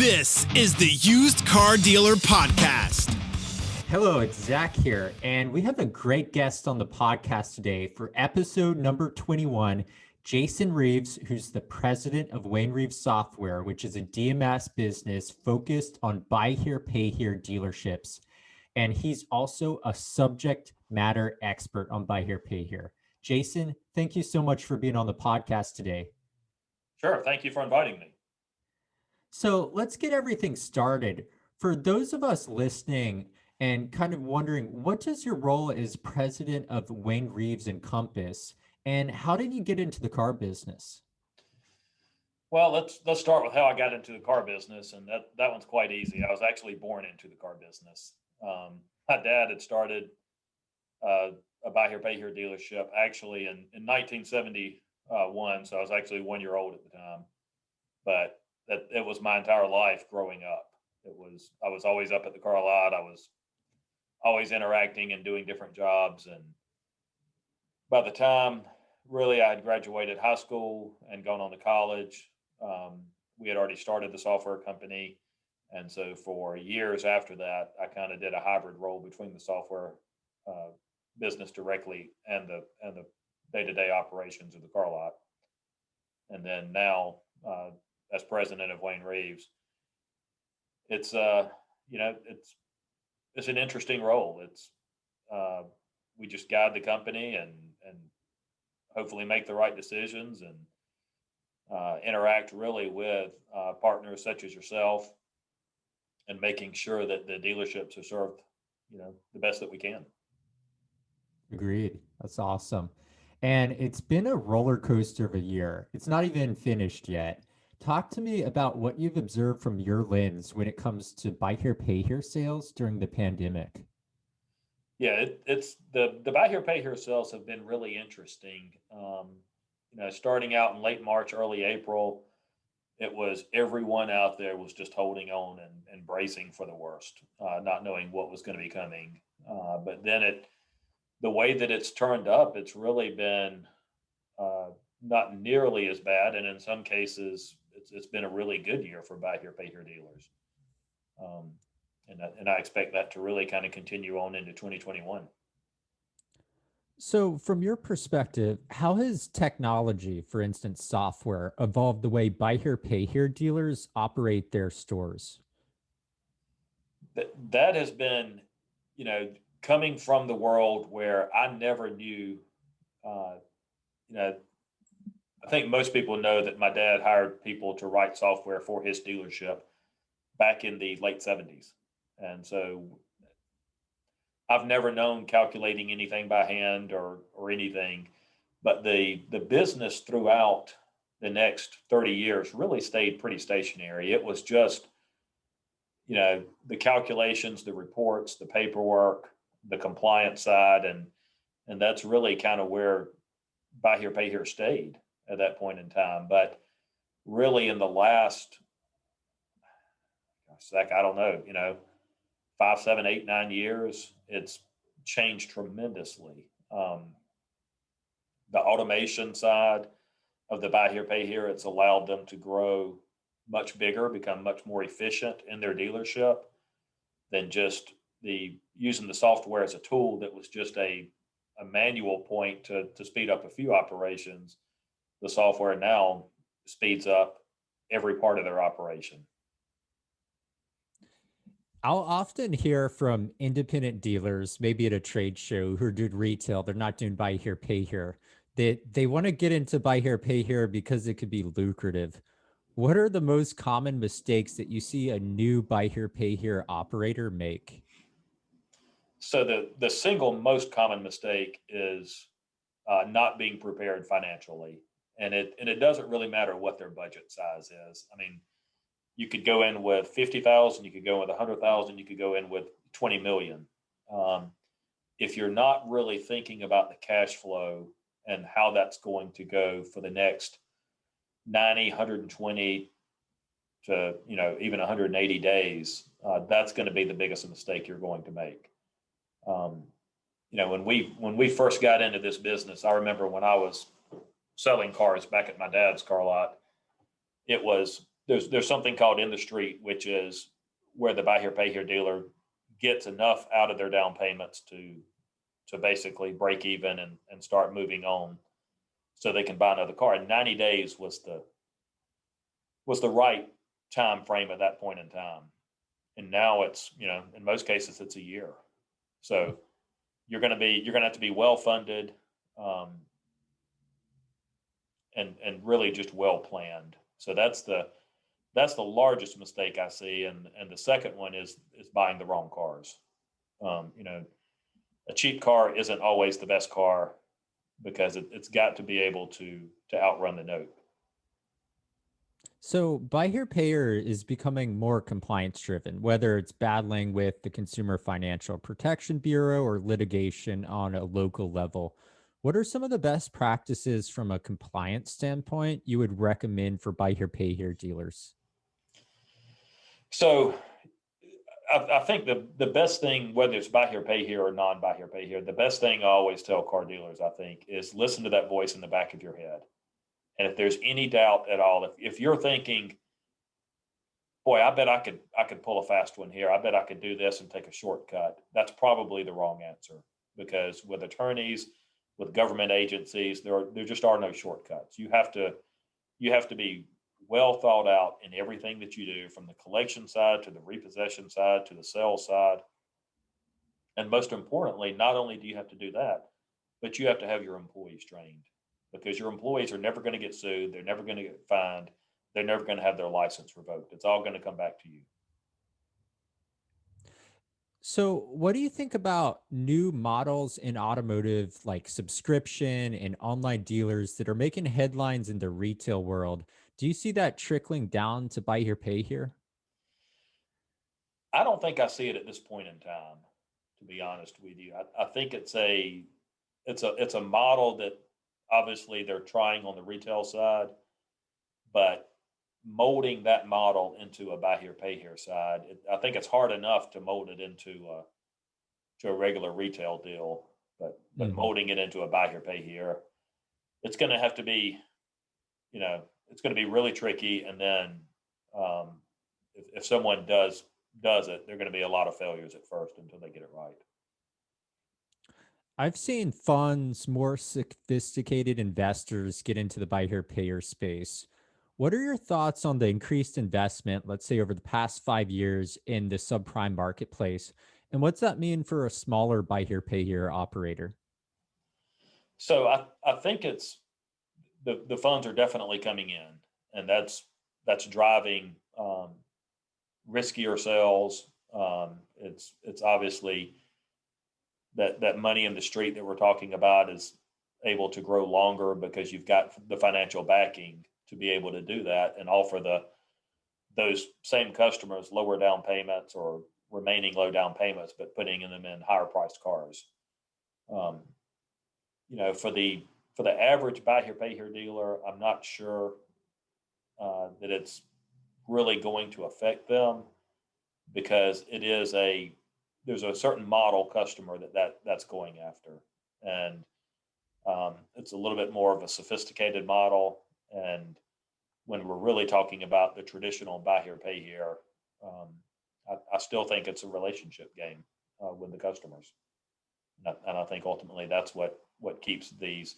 This is the Used Car Dealer Podcast. Hello, it's Zach here, and we have a great guest on the podcast today for episode number 21, Jason Reaves, who's the president of Wayne Reaves Software, which is a DMS business focused on buy here, pay here dealerships. And he's also a subject matter expert on buy here, pay here. Jason, thank you so much for being on the podcast today. Sure. Thank you for inviting me. So let's get everything started. For those of us listening and kind of wondering, what does your role as president of Wayne Reaves encompass, and how did you get into the car business? Well, let's start with how I got into the car business, and that one's quite easy. I was actually born into the car business. My dad had started a buy here, pay here dealership actually in 1971, so I was actually 1 year old at the time. But that it was my entire life growing up. I was always up at the car lot. I was always interacting and doing different jobs. And by the time really I had graduated high school and gone on to college, we had already started the software company. And so for years after that, I kind of did a hybrid role between the software business directly and the day-to-day operations of the car lot. And then now, as president of Wayne Reaves, it's an interesting role. We just guide the company and hopefully make the right decisions and interact really with partners such as yourself and making sure that the dealerships are served, the best that we can. Agreed. That's awesome. And it's been a roller coaster of a year. It's not even finished yet. Talk to me about what you've observed from your lens when it comes to buy here, pay here sales during the pandemic. Yeah, it's the buy here, pay here sales have been really interesting. Starting out in late March, early April, it was everyone out there was just holding on and bracing for the worst, not knowing what was going to be coming. But then the way that it's turned up, it's really been not nearly as bad, and in some cases, it's been a really good year for buy here, pay here dealers. And I expect that to really kind of continue on into 2021. So from your perspective, how has technology, for instance, software, evolved the way buy here, pay here dealers operate their stores? That has been, coming from the world where I never knew, I think most people know that my dad hired people to write software for his dealership back in the late 70s. And so I've never known calculating anything by hand or anything, but the business throughout the next 30 years really stayed pretty stationary. It was just, the calculations, the reports, the paperwork, the compliance side, and that's really kind of where buy here, pay here stayed at that point in time. But really in the last, I don't know, 5, 7, 8, 9 years, it's changed tremendously. The automation side of the buy here, pay here, it's allowed them to grow much bigger, become much more efficient in their dealership than just using the software as a tool that was just a manual point to speed up a few operations. The software now speeds up every part of their operation. I'll often hear from independent dealers, maybe at a trade show, who are doing retail, they're not doing buy here, pay here, that they want to get into buy here, pay here because it could be lucrative. What are the most common mistakes that you see a new buy here, pay here operator make? So the single most common mistake is not being prepared financially. And it doesn't really matter what their budget size is. I mean, you could go in with 50,000, you could go in with 100,000, you could go in with 20 million. If you're not really thinking about the cash flow and how that's going to go for the next 90, 120 to, even 180 days, that's going to be the biggest mistake you're going to make. When we first got into this business, I remember when I was selling cars back at my dad's car lot, it was there's something called in the street, which is where the buy here, pay here dealer gets enough out of their down payments to basically break even and start moving on so they can buy another car. And 90 days was the right time frame at that point in time. And now it's, in most cases it's a year. So you're going to have to be well funded, and really just well planned. So that's the largest mistake I see. And the second one is buying the wrong cars. A cheap car isn't always the best car because it's got to be able to outrun the note. So buy here, pay here is becoming more compliance driven, whether it's battling with the Consumer Financial Protection Bureau or litigation on a local level. What are some of the best practices from a compliance standpoint you would recommend for buy here, pay here dealers? So I think the best thing, whether it's buy here, pay here or non buy here, pay here, the best thing I always tell car dealers, I think, is listen to that voice in the back of your head. And if there's any doubt at all, if you're thinking, boy, I bet I could pull a fast one here. I bet I could do this and take a shortcut. That's probably the wrong answer, because with attorneys, with government agencies, there just are no shortcuts. You have to be well thought out in everything that you do, from the collection side to the repossession side to the sales side. And most importantly, not only do you have to do that, but you have to have your employees trained, because your employees are never going to get sued. They're never going to get fined. They're never going to have their license revoked. It's all going to come back to you. So, what do you think about new models in automotive, like subscription and online dealers that are making headlines in the retail world? Do you see that trickling down to buy here, pay here? I don't think I see it at this point in time, to be honest with you. I think it's a model that obviously they're trying on the retail side, but molding that model into a buy here, pay here side, I think it's hard enough to mold it into to a regular retail deal, but molding it into a buy here, pay here, it's going to have to be, it's going to be really tricky. And then if someone does it, there are going to be a lot of failures at first until they get it right. I've seen funds, more sophisticated investors get into the buy here, pay here space. What are your thoughts on the increased investment, let's say over the past 5 years, in the subprime marketplace? And what's that mean for a smaller buy here, pay here operator? So I think it's the funds are definitely coming in, and that's driving riskier sales. It's obviously that money in the street that we're talking about is able to grow longer because you've got the financial backing to be able to do that and offer those same customers lower down payments or remaining low down payments, but putting them in higher priced cars. For the average buy here, pay here dealer, I'm not sure that it's really going to affect them, because there's a certain model customer that's going after, and it's a little bit more of a sophisticated model. And when we're really talking about the traditional buy here, pay here, I still think it's a relationship game with the customers, and I think ultimately that's what keeps these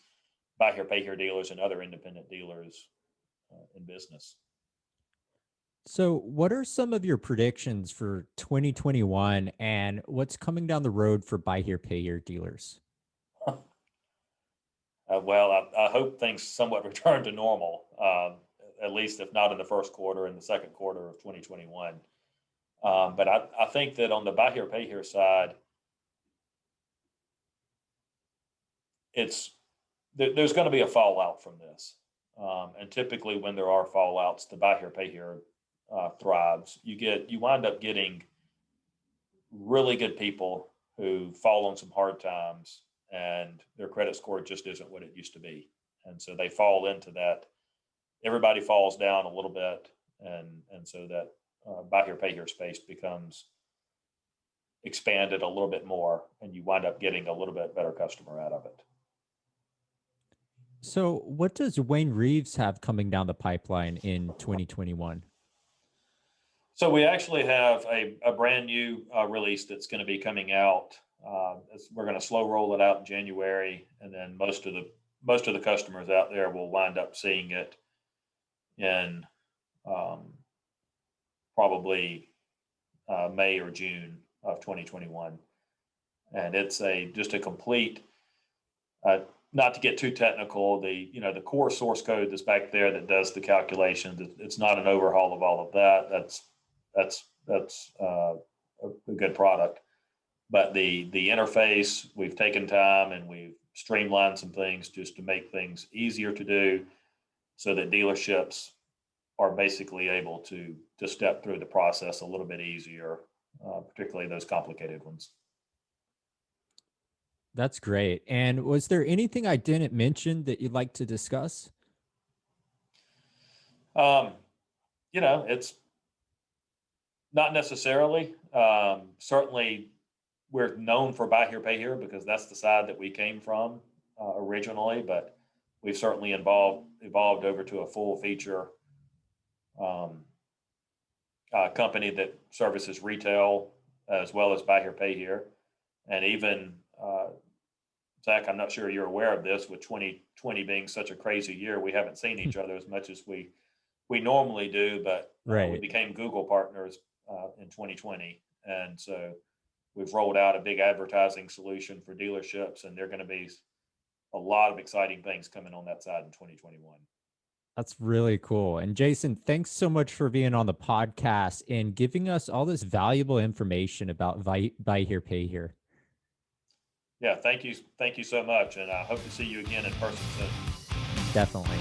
buy here, pay here dealers and other independent dealers in business. So, what are some of your predictions for 2021 and what's coming down the road for buy here, pay here dealers? Well, I hope things somewhat return to normal, at least if not in the first quarter, in the second quarter of 2021. But I think that on the buy here, pay here side, there's going to be a fallout from this. And typically when there are fallouts, the buy here, pay here thrives. You wind up getting really good people who fall on some hard times, and their credit score just isn't what it used to be. And so they fall into that. Everybody falls down a little bit. And so that buy here, pay here space becomes expanded a little bit more, and you wind up getting a little bit better customer out of it. So, what does Wayne Reeves have coming down the pipeline in 2021? So we actually have a brand new release that's going to be coming out. We're going to slow roll it out in January, and then most of the customers out there will wind up seeing it in probably May or June of 2021. And it's just a complete, not to get too technical, the core source code that's back there that does the calculations. It's not an overhaul of all of that. That's a good product. But the interface, we've taken time and we've streamlined some things just to make things easier to do, so that dealerships are basically able to step through the process a little bit easier, particularly those complicated ones. That's great. And was there anything I didn't mention that you'd like to discuss? It's not necessarily. Certainly, we're known for buy here, pay here, because that's the side that we came from originally. But we've certainly evolved over to a full feature company that services retail as well as buy here, pay here, and even Zach, I'm not sure you're aware of this. With 2020 being such a crazy year, we haven't seen each other as much as we normally do. But we became Google partners in 2020, and so we've rolled out a big advertising solution for dealerships, and there are going to be a lot of exciting things coming on that side in 2021. That's really cool. And Jason, thanks so much for being on the podcast and giving us all this valuable information about buy here, pay here. Yeah, thank you so much, and I hope to see you again in person soon. Definitely.